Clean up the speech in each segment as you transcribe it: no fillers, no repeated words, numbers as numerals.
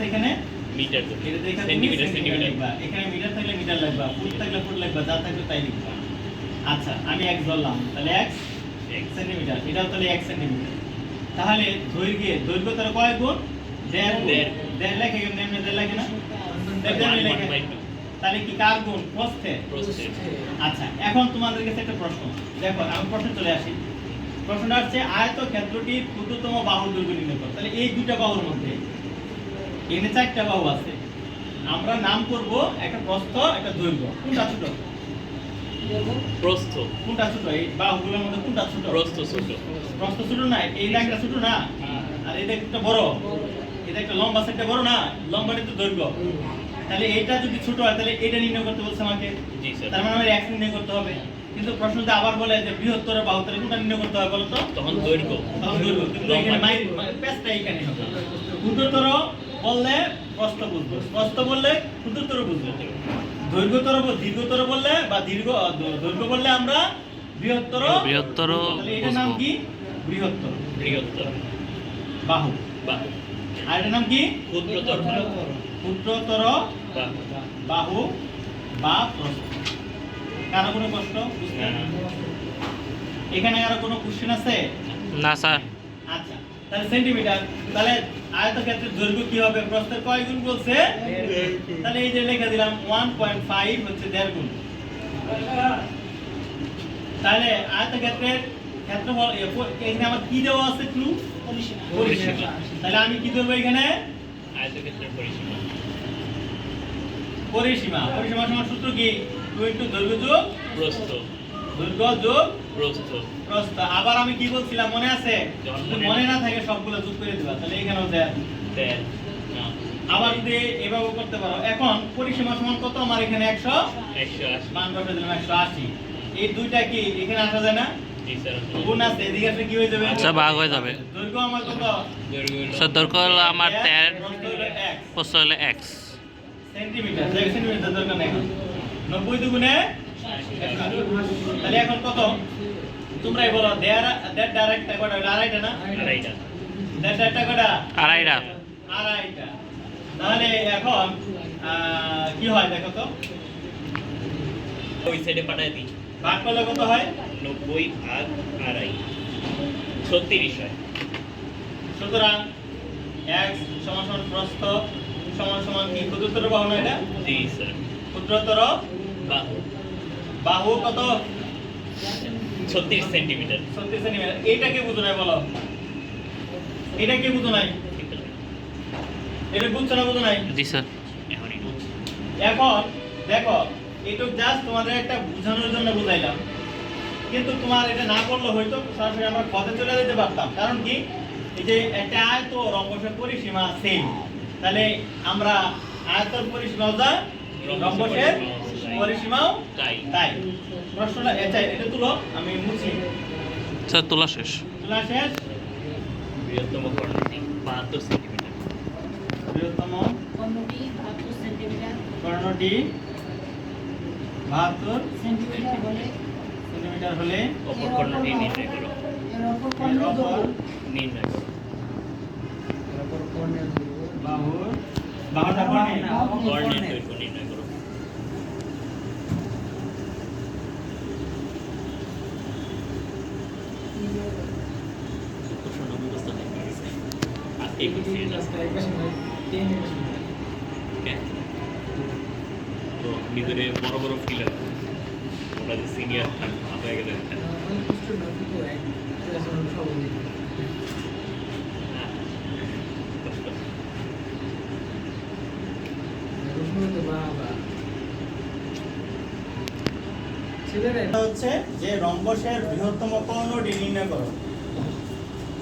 আছে এখানে মিটার তো এটা দেখা সেন্টিমিটার সেন্টিমিটার লিখবা, এখানে মিটার থাকলে মিটার লিখবা, ফুট থাকলে ফুট লিখবা, যা থাকলে তাই লিখবা। আচ্ছা আমি x ধরলাম, তাহলে x সেন্টিমিটার, এটাও তাহলে 1 সেন্টিমিটার। তাহলে দৈর্ঘ্য তার কয় গুণ? 1.5 গুণ। 1.5 লেখে কেমন? এমনি 1.5 লেখে না? 1.5 লেখে। তাহলে কি কার গুণ? প্রস্থের। আচ্ছা এখন তোমাদের কাছে একটা প্রশ্ন, দেখো আমি প্রশ্ন চলে আসি। প্রশ্নটা হচ্ছে আয়তক্ষেত্রটির ক্ষুদ্রতম বাহুর দৈর্ঘ্য নির্ণয় করো। তাহলে এই দুইটা বাহুর মধ্যে এখানে 4টা বাহু আছে, আমরা নাম করব একটা প্রস্থ একটা দৈর্ঘ্য। কোনটা ছোট? প্রস্থ। কোনটা ছোট? এই বাহুগুলোর মধ্যে কোনটা ছোট? প্রস্থ ছোট। প্রস্থ ছোট না? এই লাইনটা ছোট না? আর এটা একটা বড়, এটা একটা লম্বা সাইডটা বড় না? লম্বাটা তো দৈর্ঘ্য। তাহলে এটা যদি ছোট হয় তাহলে এটা নির্ণয় করতে বলছে আমাকে। জি স্যার। তার মানে আমার x নির্ণয় করতে হবে। কিন্তু প্রশ্নতে আবার বলে যে বৃহত্তর বাহু, তাহলে কোনটা নির্ণয় করতে হবে বলো তো? তখন দৈর্ঘ্য। তখন দৈর্ঘ্য। কিন্তু এখানে পেছটা এখানে হবে। ক্ষুদ্রতর বললে প্রস্থ বুঝবো, প্রস্থ বললে ক্ষুদ্রতর বুঝবো। দীর্ঘতর বললে বা দৈর্ঘ্য বললে আমরা বৃহত্তর। তাহলে এটার নাম কি? বৃহত্তর বাহু। আর এটার নাম কি? ক্ষুদ্রতর বাহু বা প্রস্থ। কারো কোনো কষ্ট বুঝতে? এখানে কারো কোনো কোশ্চেন আছে? না স্যার। আচ্ছা তাহলে সেন্টিমিটার, তাহলে আয়তক্ষেত্রের দৈর্ঘ্য কি হবে? প্রস্থের কয় গুণ বলছে? তাহলে এই যে লিখে দিলাম 1.5 হচ্ছে 1.5 গুণ। তাহলে আয়তক্ষেত্রের ক্ষেত্রফল এখানে আমার কি দেওয়া আছে? ক্লু পরিসীমা। তাহলে আমি কি ধরবো এখানে? আয়তক্ষেত্রের পরিসীমা। পরিসীমা সমান সূত্র কি? 2 দৈর্ঘ্য যোগ প্রস্থ। দৈর্ঘ্য যোগ প্রস্থ। প্রস্থ। আবার আমি কি বলছিলাম মনে আছে? যদি মনে না থাকে সবগুলো যোগ করে দিবা, তাহলে এখানেও দেন। আবার যদি এভাবে করতে পারো। এখন পরিসীমা সমান কত? আমার এখানে 180 মান বসে দিলাম 180। এই দুইটা কি এখানে আসা যায় না? জি স্যার। গুণ আছে, এদিকে আসলে কি হয়ে যাবে? আচ্ছা ভাগ হয়ে যাবে। দৈর্ঘ্য আমার কত? স্যার দৈর্ঘ্য হলো আমার 13, প্রস্থ হলো x প্রস্থ হলো x। সেন্টিমিটার। সেন্টিমিটার দরকার নাই। 90 দুগুণে 180। তাহলে এখন কত? তোমরাই বলো। দেড় ডাইরেক্টটা কত? আড়াইটা না? আড়াইটা। দেড়টা কত? আড়াইটা। আড়াইটা। তাহলে এখন কি হয় দেখো তো? ওই সাইডে পাঠায় দিই। ভাগ করলে কত হয়? 90 ভাগ আড়াই 36 হয়। সুতরাং x সমান সমান প্রস্থ সমান সমান কি? ক্ষুদ্রতর বাহু না এটা? জি স্যার। ক্ষুদ্রতর বাহু বাহু কত? 36 সেন্টিমিটার। 36 সেন্টিমিটার। এইটাকে বুঝো নাই বলো? এটা কি বুঝো নাই? এটা বুঝছো না? বুঝো নাই? জি স্যার। এখনই এখন দেখো এইটুক জাস্ট তোমাদের একটা বোঝানোর জন্য বুঝাইলাম, কিন্তু তোমার এটা না করলে হয়তো সরাসরি আমরা পথে চলে যেতে পারতাম। কারণ কি? এই যে একটা আয়ত রম্বসের পরিসীমা সেম, তাহলে আমরা আয়তর পরিসীমাও যা, রম্বসের পরিসীমাও তাই। প্রশ্নটা এটা তুলো, আমি মুছি। স্যার তোলা শেষ। তোলা শেষ। বৃহত্তম কর্ণটি 72 সেন্টিমিটার। বৃহত্তম কর্ণটি 72 সেন্টিমিটার। কর্ণটি 72 সেন্টিমিটার হলে অপর কর্ণটি নির্ণয় করো। এর অপর কর্ণের দৈর্ঘ্য নির্ণয় করো। বাহুটা কর্ণের দৈর্ঘ্য নির্ণয় করো। প্রশ্ন মুখস্থ হয়ে গেছে। আর এই সিরিজ আছে। তো নিজের বড় বড় ফিলার ওরা যে সিনিয়র হয়ে গেলে এটা হচ্ছে যে রম্বসের বৃহত্তম কর্ণটি নির্ণয় করো।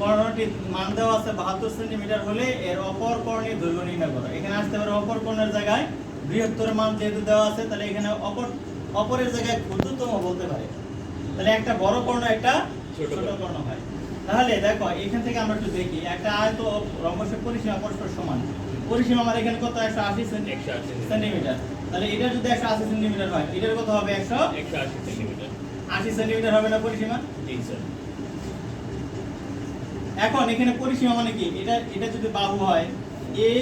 কর্ণটি মান দেওয়া আছে 72 সেন্টিমিটার হলে এর অপর কর্ণের দৈর্ঘ্য নির্ণয় করো। এখানে আসতে পারে অপর কর্ণের জায়গায় বৃহত্তর মান যেহেতু দেওয়া আছে, তাহলে এখানে অপরের জায়গায় ক্ষুদ্রতম বলতে পারে। তাহলে একটা বড় কর্ণ একটা ছোট কর্ণ হয়। তাহলে দেখো এখান থেকে আমরা একটু দেখি, একটা আয়ত রম্বসের পরিসীমা পরস্পর সমান। পরিসীমা আমার এখানে কত? 180 সেন্টিমিটার। তাহলে এটা যদি 180 সেন্টিমিটার হয়, এটার কত হবে? 180 সেন্টিমিটার। 80 সেন্টিমিটার হবে না পরিসীমা? জি স্যার। এখন এখানে পরিসীমা মানে কি? এটা যদি বাহু হয়, এ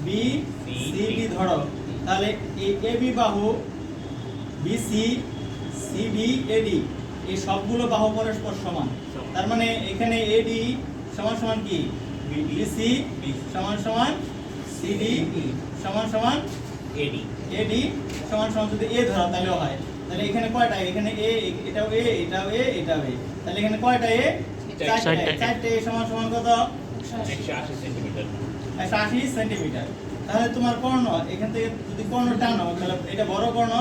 বি সি ডি ধরো, তাহলে এই এবি বাহু বিসি সিডি এডি এই সবগুলো বাহু পরস্পর সমান। তার মানে এখানে এডি সমান সমান কি বিসি সমান সমান সিডি সমান সমান এডি এডি সমান সমান যদি এ ধরো তাহলেও হয়। তাহলে এখানে কয়টা, এখানে এ, এটাও এ, এটাও এ, এটাও এ, তাহলে এখানে কয়টা এ, চারটে। চারটে এ সমান সমান কত, 180 সেন্টিমিটার। 180 সেন্টিমিটার। তাহলে তোমার কর্ণ এখান থেকে যদি কর্ণ টানো তাহলে এটা বড় কর্ণ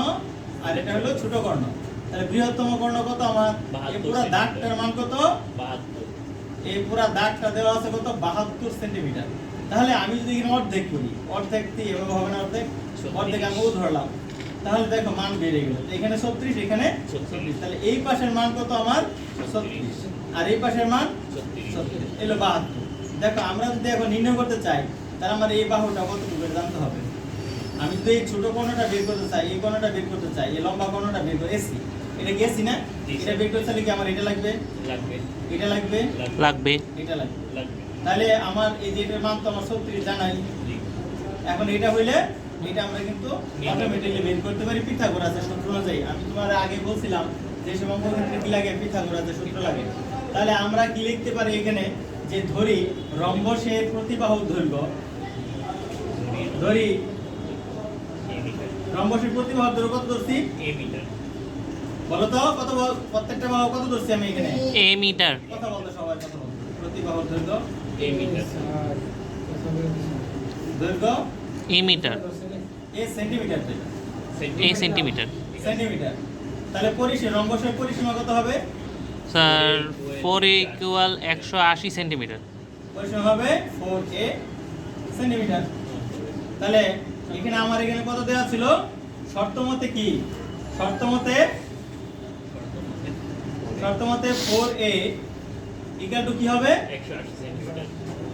আর এটা হলো ছোট কর্ণ, তাহলে বৃহত্তম কর্ণ কত আমার, এই পুরো দাগটার মান কত, 72। এই পুরো দাগটা দেওয়া আছে কত, 72 সেন্টিমিটার। তাহলে আমি যদি এখানে অর্ধেক করি, অর্ধেক দিয়ে এভাবে হবে না, অর্ধেক অর্ধেক আমি ও ধরলাম, তাহলে দেখো মান বেড়ে গেল। এখানে 36, এখানে 36, তাহলে এই পাশের মান কত আমার 36 আর এই পাশের মান 36 এলো 72। দেখো আমরা যদি এখন নির্ণয় করতে চাই তাহলে আমার এই বাহুটা কতটুকু জানতে হবে। আমি যদি এই ছোট কোণটা বের করতে চাই, এই কোণটা বের করতে চাই, এই লম্বা কোণটা বের করে এসি, এটা কি এসি না, এটা বের করতে চাইলে কি আমার এটা লাগবে, এটা লাগবে, লাগবে। এটা লাগবে। তাহলে আমার এই যে এটার মান তো আমার 36 জানাই। এখন এটা হইলে এটা আমরা কিন্তু অটোমেটিক্যালি বের করতে পারি পিথাগোরাসের সূত্র অনুযায়ী। আমি তোমার আগে বলছিলাম যে সমস্ত ক্ষেত্রে কি লাগে, পিথাগোরাসের সূত্র লাগে। তাহলে আমরা কি লিখতে পারি এখানে, যে ধরি রম্বসের প্রতিবাহু দৈর্ঘ্য, ধরি রম্বসের প্রতিবাহু দৈর্ঘ্য কত ধরছি, বলো তো কত, প্রত্যেকটা বাহু কত ধরছি আমি এখানে, এ মিটার। কথা বলতে সবাই কথা বলতে, প্রতিবাহু দৈর্ঘ্য দৈর্ঘ্য এ মিটার। এ সেন্টিমিটার, এ সেন্টিমিটার। সেন্টিমিটার। তাহলে পরিসীমা রম্বসের পরিসীমা কত হবে, স্যার 4 ইকুয়াল 180 সেন্টিমিটার। পরিসীমা হবে 4a সেন্টিমিটার। তাহলে এখানে আমার এখানে কত দেওয়া ছিল, শর্ত মতে কি, শর্ত মতে 4a ইকুয়াল টু কি হবে, 180 সেন্টিমিটার।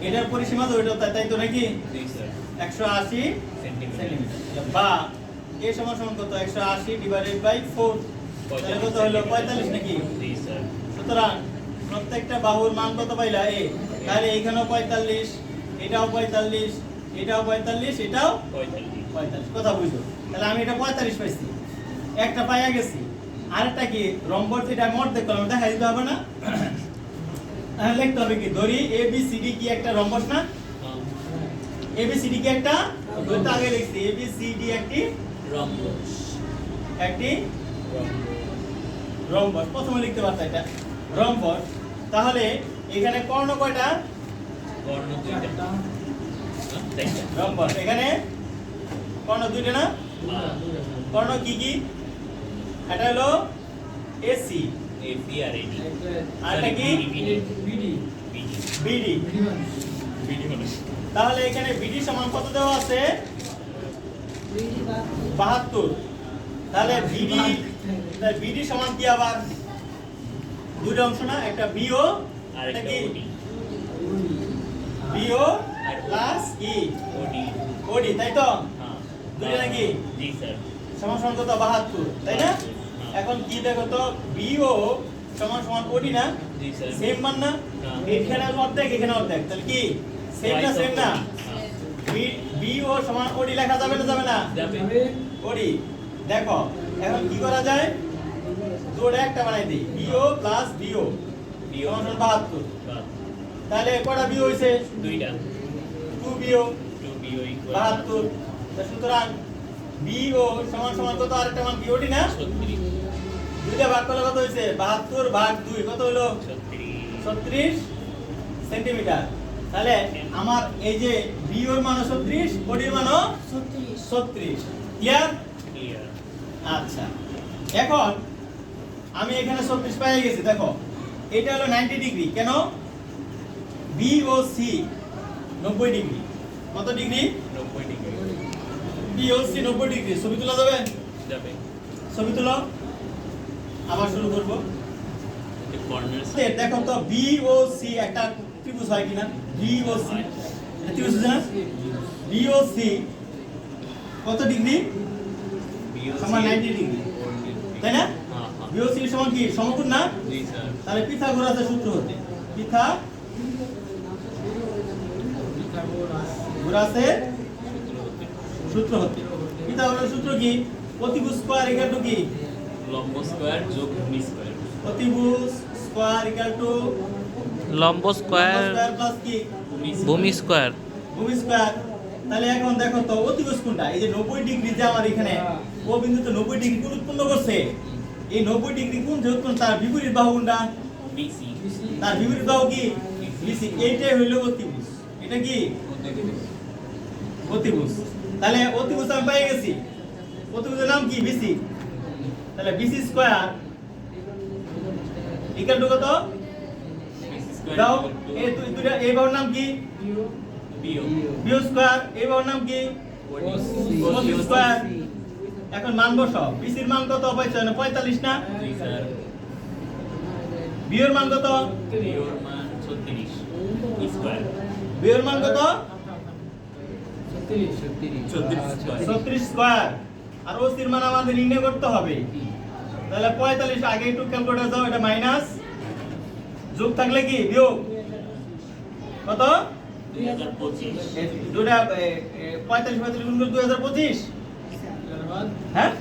এটার পরিসীমা তো ওইটা তাই তো নাকি, জি স্যার। 180 সেন্টিমিটার। সেন্টিমিটার, বা a সমান সমান কত, 180 ডিভাইডেড বাই 4, তাহলে কত হলো 45 নাকি। জি স্যার। সুতরাং প্রত্যেকটা বাহুর মান কত পাইলা এ, তাহলে এখানেও 45, এটাও 45, এটাও 45, এটাও 45, কথা বুঝো। তাহলে আমি এটা 45 পাইছি, একটা পাইয়া গেছি। আরেকটা কি রম্বস, যেটা মোট দেখলাম দেখা দিতে হবে না, লিখতে হবে কি, ধরি এ বি সি ডি কি একটা রম্বস না, এ বি সি ডি কি একটা, ওই তো আগে লিখছি এ বি সি ডি একটি একটি রম্বস, প্রথমে লিখতে পারতা এটা রম্বস। তাহলে এখানে কর্ণ কয়টা, কর্ণ দুইটা। রম্বস এখানে কর্ণ দুইটা না, কর্ণ কি কি, এটা হলো এসি, এপি আর এডি। আর এটা কি বিডি। তাহলে এখানে বিডি সমান কত দেওয়া আছে, 72। তাহলে বিডি সমান কি আবার দুইটা অংশ না, একটা বিও আর এটা একটা কি ওডি। বিও প্লাস কি ওডি। ওডি, তাই তো হ্যাঁ। দুইটা নাকি, জি স্যার। সমান সমান কত 72, তাই না। এখন কি দেখো তো, বিও সমান সমান ওডি না, জি স্যার। সেম মান না, হ্যাঁ। এখানে অর্ধেক এখানে অর্ধেক, তাহলে কি সেম না, সেম না, বিও সমান ওডি লেখা যাবে না, যাবে না, যাবে। ওডি। দেখো এখন কি করা যায়, জোড়ে একটা বানাই দিই, বিও প্লাস বিও সমান সমান 72। তাহলে কয়টা বিও হইছে, দুইটা। 2 বিও 2 বিও ইকুয়াল 72। সুতরাং বিও সমান সমান কত, আরেকটা মান বিওডি না, 36। দুইটা ভাগ করলে কত হইছে, 72 ভাগ 2 কত হলো, 36 সেন্টিমিটার। তাহলে আমার এই যে বিওর মান 36, ওডির মান 36, ক্লিয়ার। ক্লিয়ার। আচ্ছা, এখন আমি এখানে 36 পেয়ে গেছি। দেখো এটা হলো 90 ডিগ্রি, কেন, বি ও সি 90 ডিগ্রি, কত ডিগ্রি, 90 ডিগ্রি। বি ও সি 90 ডিগ্রি। ছবি তোলা যাবে, যাবে। ছবি তোলো, আবার শুরু করব। যে কর্নার দেখো তো বি ও সি একটা ত্রিভুজ হয় কিনা, বি ও সি এটা ত্রিভুজ আছে না, বি ও সি কত ডিগ্রি, সমান 90 ডিগ্রি, তাই না। হ্যাঁ হ্যাঁ। বি ও সি সমান কি, সমকোণ না। জি স্যার। তাহলে পিথাগোরাসের সূত্র হতে, পিথাগোরাসের সূত্র হতে পিথাগোরাসের সূত্র কি অতিভুজ স্কয়ার ইকুয়াল টু কি লম্ব স্কয়ার যোগ ভূমি স্কয়ার অতিভুজ স্কয়ার ইকুয়াল টু লম্ব স্কয়ার প্লাস কি ভূমি স্কয়ার। ভূমি স্কয়ার। তাহলে এখন দেখো তো অতিভুজ কোনটা এই যে 90 ডিগ্রি যে আমার এখানে ও বিন্দুতে 90 ডিগ্রি কোণ উৎপন্ন করছে এই 90 ডিগ্রি কোণ যে উৎপন্ন তার বিপরীত বাহু কোনটা বিসি তার বিপরীত বাহু কি বিসি এইটাই হলো অতিভুজ এটা কি অতিভুজ তাহলে অতিভুজ আমি পেয়ে গেছি অতিভুজের নাম কি বিসি তাহলে বিসি স্কয়ার ইকুয়াল টু কত বিসি স্কয়ার দাও এই দুইটা এই বাহুর নাম কি বিও বিও স্কয়ার এই বাহুর নাম কি কোসি স্কয়ার এখন মান বসাও বিসির মান কত পাইছো না 45 না জি স্যার বিওর মান কত বিওর মান 36 স্কয়ার বিওর মান কত 36 স্কয়ার 36 স্কয়ার আর ওসির মান আমাদের নির্ণয় করতে হবে তাহলে 45 আগে একটু ক্যালকুলেটর দাও এটা মাইনাস যোগ থাকলে কি বিয়োগ কত 2025 এই দুটা 45 45 গুণ করে 2025 হ্যাঁ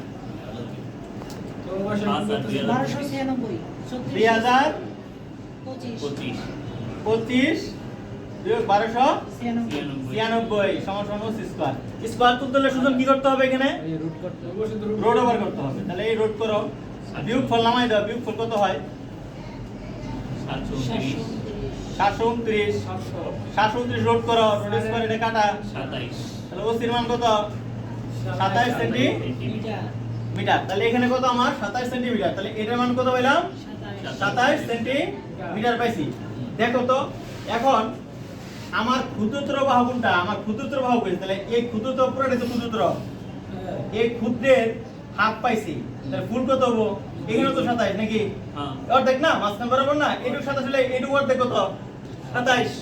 1296 2025 25 বিয়োগ 1296 সমান সমান ওসি স্কয়ার স্কয়ার তুলতে হলে সুজন কি করতে হবে এখানে রোড ওভার করতে হবে তাহলে এই রোড করো বিয়োগ ফল নামাই দাও বিয়োগ ফল কত হয় 729 729 রোড করো রোড স্কয়ার এটা কাটা 27 তাহলে ওসির মান কত 27 সেন্টিমিটার তাহলে এখানে কত আমার 27 সেন্টিমিটার তাহলে এটার মান কত পাইলাম 27 সেন্টিমিটার পাইছি দেখো তো এখন আমার ক্ষুদ্রতর বাহু কোনটা আমার ক্ষুদ্রতর বাহু কইছে তাহলে এই ক্ষুদ্রতর পুরোটা তো ক্ষুদ্রতর এই ক্ষুদ্রের হাফ পাইছি তাহলে ফুল কত হবো এখানে তো 27 নাকি হ্যাঁ অর্ধেক না মাঝখান বরাবর না এটুকু 27 হলে এটুকু অর্ধেক কত 27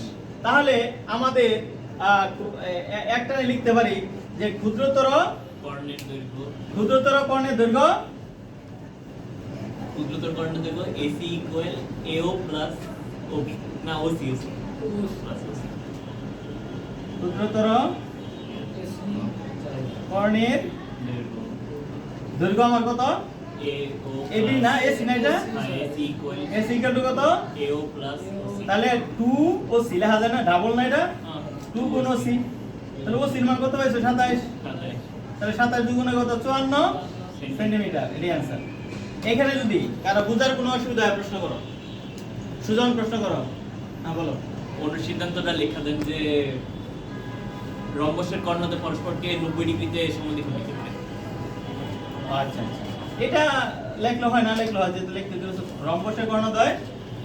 তাহলে আমাদের একটা লিখতে পারি যে ক্ষুদ্রতর কর্ণের দৈর্ঘ্য কর্ণের দৈর্ঘ্য ক্ষুদ্রতর কর্ণের দৈর্ঘ্য এসি ইকুয়াল এও প্লাস ওবি না ওসি ওসি প্লাস ওসি ক্ষুদ্রতর কর্ণের দৈর্ঘ্য দৈর্ঘ্য আমার কত এও এবি না এসি না এটা AC equal AC equal to কত এও প্লাস ওসি তাহলে 2 ও সি লেখা যায় না ডাবল না এটা হ্যাঁ 2 গুণ ও সি তাহলে ও সির মান কত পাইছো 27 তাহলে 27 দুগুণে কত 54 সেন্টিমিটার এটাই आंसर এখানে যদি কারো বুঝার কোনো অসুবিধা হয় প্রশ্ন করো সুজন প্রশ্ন করো হ্যাঁ বলো অনুসিদ্ধান্তটা লেখা দেন যে রম্বসের কর্ণতে পরস্পরকে 90 ডিগ্রিতে সমদ্বিখণ্ড করবে আচ্ছা আচ্ছা এটা লেখলো হয় না লেখলো হয় যেটা লিখতে দিয়েছো রম্বসের কর্ণদ্বয়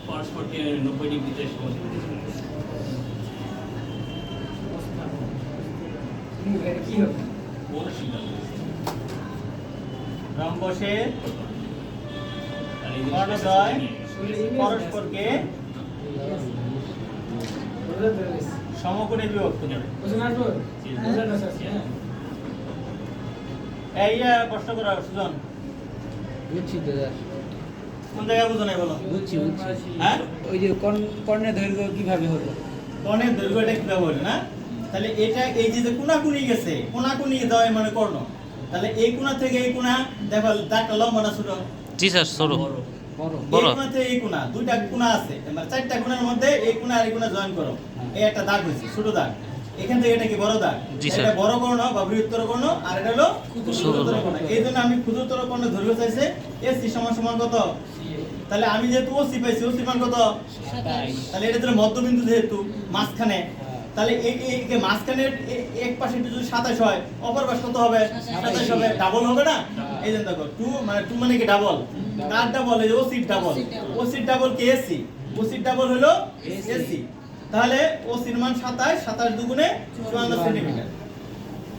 পরস্পরকে 90 ডিগ্রিতে সমদ্বিখণ্ড করবে অনুসিদ্ধান্ত রম্বসের আর এই কর্ণদ্বয় পরস্পরকে সমকোণে বিভক্ত করে এই প্রশ্ন করো সুজন বুঝছি তো দাদা কোন জায়গায় বুঝো নাই বলো বুঝছি হ্যাঁ ওই যে কর্ণের দৈর্ঘ্য কিভাবে হলো কর্ণের দৈর্ঘ্যটা কিভাবে হলো না তাহলে এটা এই যে কোণাকুণি গেছে কোণাকুণি দেওয়া মানে কর্ণ তাহলে এই কোণা থেকে এই কোণা দেখো দাগটা লম্বা না ছোট জি স্যার সরু বড় বড়। এই কোণা থেকে এই কোণা দুইটা কোণা আছে মানে চারটা কোণার মধ্যে এই কোণা আর এই কোণা জয়েন করো এই একটা দাগ হইছে ছোট দাগ এখান থেকে এটা কি বড় দাগ জি স্যার। এটা বড় কর্ণ বা বৃহত্তর কর্ণ আর এটা হলো ক্ষুদ্রতর কর্ণ এইজন্য আমি ক্ষুদ্রতর কর্ণ দৈর্ঘ্য চাইছে এসি সমান সমান কত তাহলে আমি যেহেতু ওসি পাইছি ওসি মান কত 27 তাহলে এটা তো মধ্যবিন্দু যেহেতু মাঝখানে তাহলে এই মাঝখানের এক পাশে যদি 27 হয় অপর পাশ কত হবে 27 হবে ডাবল হবে না এই যে দেখো 2 মানে কি ডাবল কার ডাবল এই OC double OC double K AC OC double হলো এসি তাহলে ওসির মান 27 27 দুগুণে 54 সেন্টিমিটার